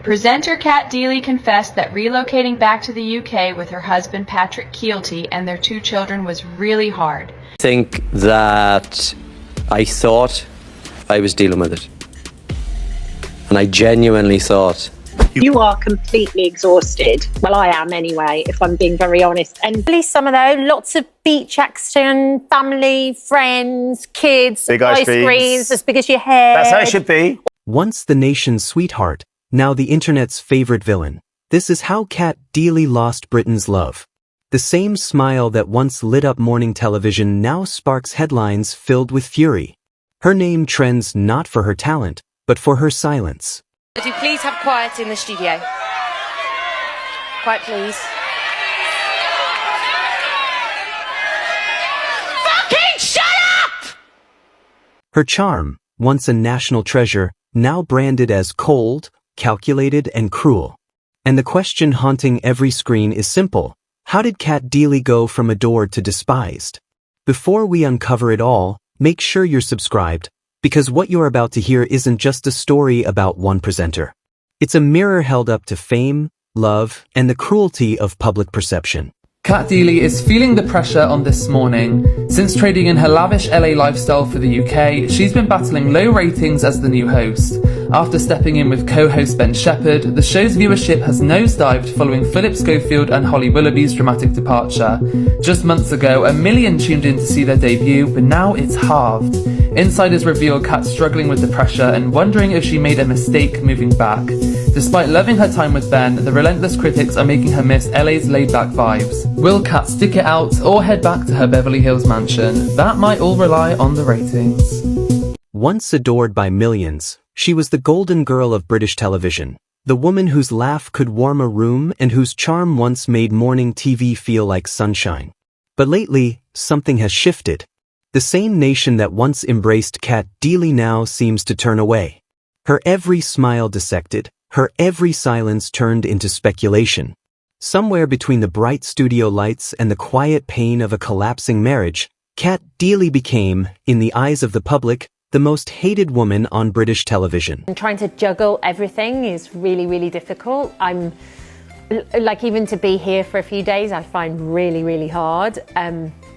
Presenter Cat Deeley confessed that relocating back to the UK with her husband Patrick Keelty and their 2 children was really hard. I think that I thought I was dealing with it. And I genuinely thought. You are completely exhausted. Well, I am anyway, if I'm being very honest. And At least some of those, lots of beach action, family, friends, kids, big ice creams as big as your head. That's how it should be. Once the nation's sweetheart, now the internet's favorite villain. This is how Cat Deeley lost Britain's love. The same smile that once lit up morning television now sparks headlines filled with fury. Her name trends not for her talent, but for her silence. Would you please have quiet in the studio? Quiet, please. Fucking shut up! Her charm, once a national treasure, now branded as cold, calculated, and cruel. And the question haunting every screen is simple. How did Cat Deeley go from adored to despised? Before we uncover it all, make sure you're subscribed, because what you're about to hear isn't just a story about one presenter. It's a mirror held up to fame, love, and the cruelty of public perception. Cat Deeley is feeling the pressure on This Morning. Since trading in her lavish LA lifestyle for the UK, she's been battling low ratings as the new host. After stepping in with co-host Ben Shepherd, the show's viewership has nosedived following Philip Schofield and Holly Willoughby's dramatic departure. Just months ago, 1 million tuned in to see their debut, but now it's halved. Insiders reveal Cat struggling with the pressure and wondering if she made a mistake moving back. Despite loving her time with Ben, the relentless critics are making her miss LA's laid-back vibes. Will Cat stick it out or head back to her Beverly Hills mansion? That might all rely on the ratings. Once adored by millions, she was the golden girl of British television, the woman whose laugh could warm a room and whose charm once made morning TV feel like sunshine. But lately, something has shifted. The same nation that once embraced Cat Deeley now seems to turn away. Her every smile dissected, her every silence turned into speculation. Somewhere between the bright studio lights and the quiet pain of a collapsing marriage, Cat Deeley became, in the eyes of the public, the most hated woman on British television. And trying to juggle everything is really, really difficult. I'm like, even to be here for a few days, I find really, really hard.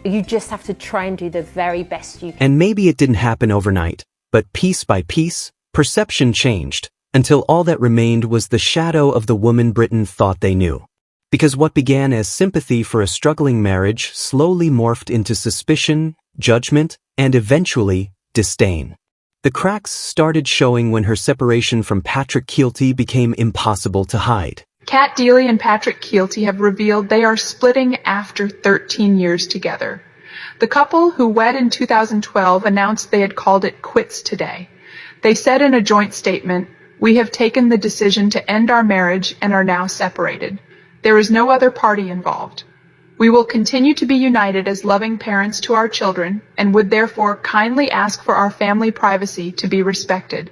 You just have to try and do the very best you can. And maybe it didn't happen overnight, but piece by piece, perception changed, until all that remained was the shadow of the woman Britain thought they knew. Because what began as sympathy for a struggling marriage slowly morphed into suspicion, judgment, and eventually, disdain. The cracks started showing when her separation from Patrick Keelty became impossible to hide. Cat Deeley and Patrick Keelty have revealed they are splitting after 13 years together. The couple, who wed in 2012, announced they had called it quits today. They said in a joint statement, "We have taken the decision to end our marriage and are now separated. There is no other party involved. We will continue to be united as loving parents to our children and would therefore kindly ask for our family privacy to be respected.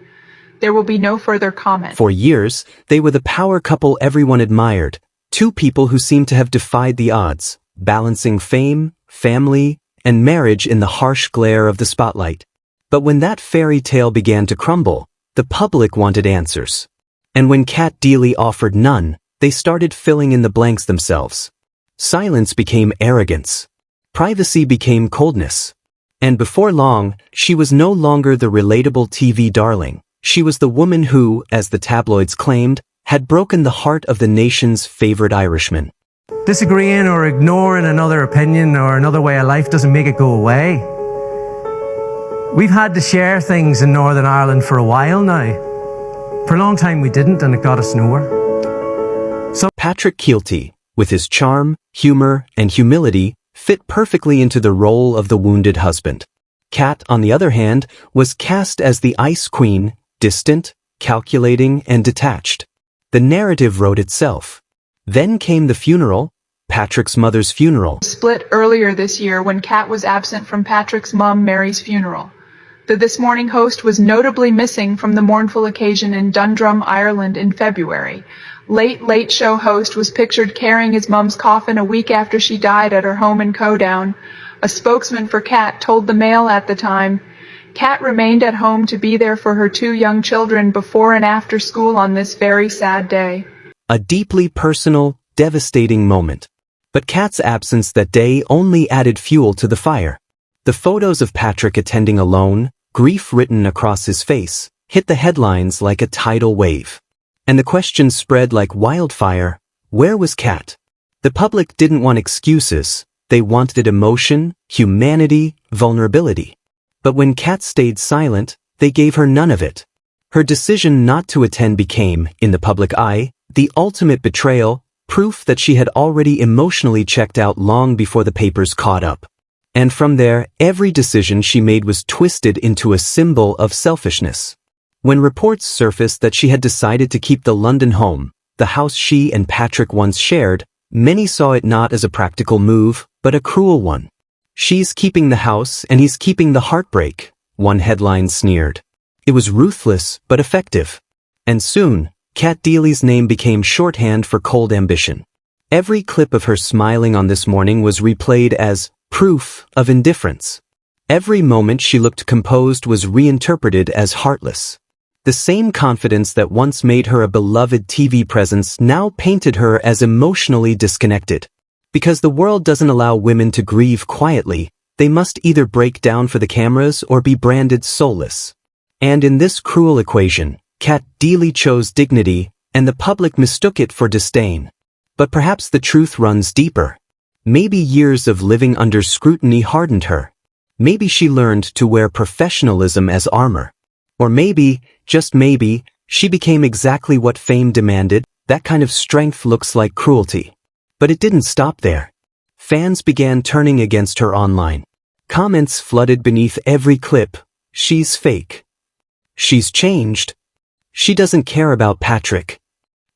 There will be no further comment." For years, they were the power couple everyone admired, 2 people who seemed to have defied the odds, balancing fame, family, and marriage in the harsh glare of the spotlight. But when that fairy tale began to crumble, the public wanted answers. And when Cat Deeley offered none, they started filling in the blanks themselves. Silence became arrogance. Privacy became coldness. And before long, she was no longer the relatable TV darling. She was the woman who, as the tabloids claimed, had broken the heart of the nation's favorite Irishman. Disagreeing or ignoring another opinion or another way of life doesn't make it go away. We've had to share things in Northern Ireland for a while now. For a long time we didn't, and it got us nowhere. So Patrick Keelty, with his charm, humor, and humility, fit perfectly into the role of the wounded husband. Cat, on the other hand, was cast as the ice queen, distant, calculating, and detached. The narrative wrote itself. Then came the funeral, Patrick's mother's funeral. Split earlier this year when Cat was absent from Patrick's mom Mary's funeral. The This Morning host was notably missing from the mournful occasion in Dundrum, Ireland in February. Late Show host was pictured carrying his mom's coffin a week after she died at her home in Codown. A spokesman for Cat told the Mail at the time, Cat remained at home to be there for her 2 young children before and after school on this very sad day. A deeply personal, devastating moment. But Cat's absence that day only added fuel to the fire. The photos of Patrick attending alone, grief written across his face, hit the headlines like a tidal wave. And the questions spread like wildfire: where was Cat? The public didn't want excuses, they wanted emotion, humanity, vulnerability. But when Cat stayed silent, they gave her none of it. Her decision not to attend became, in the public eye, the ultimate betrayal, proof that she had already emotionally checked out long before the papers caught up. And from there, every decision she made was twisted into a symbol of selfishness. When reports surfaced that she had decided to keep the London home, the house she and Patrick once shared, many saw it not as a practical move, but a cruel one. "She's keeping the house and he's keeping the heartbreak," one headline sneered. It was ruthless, but effective. And soon, Cat Deeley's name became shorthand for cold ambition. Every clip of her smiling on this morning was replayed as proof of indifference. Every moment she looked composed was reinterpreted as heartless. The same confidence that once made her a beloved TV presence now painted her as emotionally disconnected. Because the world doesn't allow women to grieve quietly, they must either break down for the cameras or be branded soulless. And in this cruel equation, Cat Deeley chose dignity, and the public mistook it for disdain. But perhaps the truth runs deeper. Maybe years of living under scrutiny hardened her. Maybe she learned to wear professionalism as armor. Or maybe, just maybe, she became exactly what fame demanded. That kind of strength looks like cruelty. But it didn't stop there. Fans began turning against her online. Comments flooded beneath every clip. "She's fake. She's changed. She doesn't care about Patrick."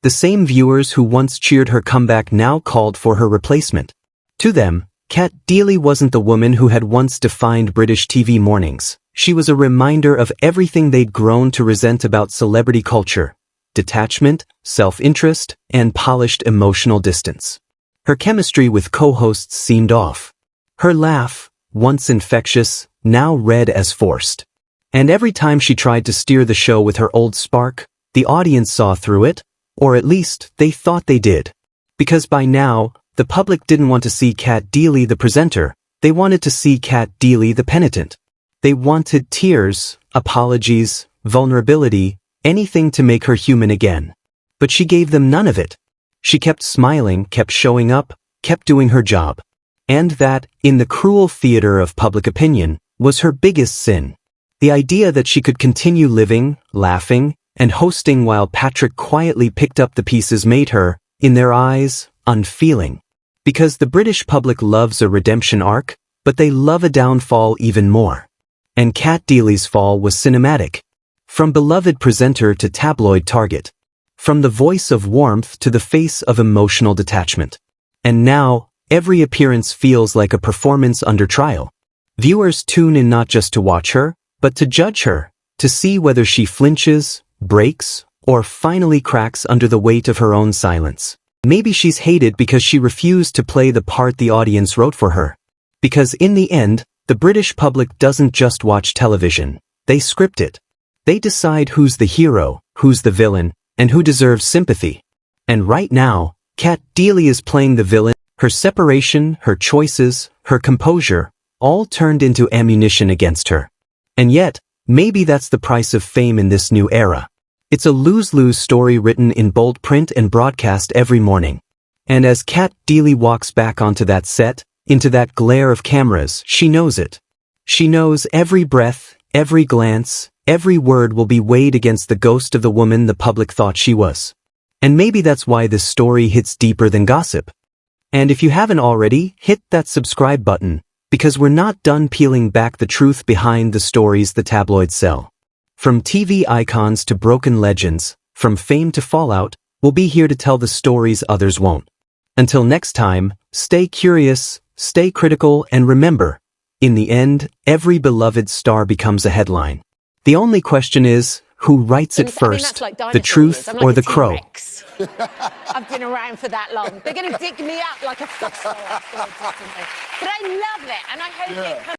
The same viewers who once cheered her comeback now called for her replacement. To them, Cat Deeley wasn't the woman who had once defined British TV mornings. She was a reminder of everything they'd grown to resent about celebrity culture: detachment, self-interest, and polished emotional distance. Her chemistry with co-hosts seemed off. Her laugh, once infectious, now read as forced. And every time she tried to steer the show with her old spark, the audience saw through it, or at least they thought they did. Because by now, the public didn't want to see Cat Deeley the presenter, they wanted to see Cat Deeley the penitent. They wanted tears, apologies, vulnerability, anything to make her human again. But she gave them none of it. She kept smiling, kept showing up, kept doing her job. And that, in the cruel theater of public opinion, was her biggest sin. The idea that she could continue living, laughing, and hosting while Patrick quietly picked up the pieces made her, in their eyes, unfeeling. Because the British public loves a redemption arc, but they love a downfall even more. And Cat Deeley's fall was cinematic. From beloved presenter to tabloid target. From the voice of warmth to the face of emotional detachment. And now, every appearance feels like a performance under trial. Viewers tune in not just to watch her, but to judge her, to see whether she flinches, breaks, or finally cracks under the weight of her own silence. Maybe she's hated because she refused to play the part the audience wrote for her. Because in the end, the British public doesn't just watch television, they script it. They decide who's the hero, who's the villain, and who deserves sympathy. And right now, Cat Deeley is playing the villain. Her separation, her choices, her composure, all turned into ammunition against her. And yet, maybe that's the price of fame in this new era. It's a lose-lose story written in bold print and broadcast every morning. And as Cat Deeley walks back onto that set, into that glare of cameras, she knows it. She knows every breath, every glance, every word will be weighed against the ghost of the woman the public thought she was. And maybe that's why this story hits deeper than gossip. And if you haven't already, hit that subscribe button, because we're not done peeling back the truth behind the stories the tabloids sell. From TV icons to broken legends, from fame to fallout, we'll be here to tell the stories others won't. Until next time, stay curious, stay critical, and remember, in the end, every beloved star becomes a headline. The only question is, who writes it first, the truth or the crow? I've been around for that long. They're going to dig me up like a fossil afterwards or something. But I love it, and I hope it comes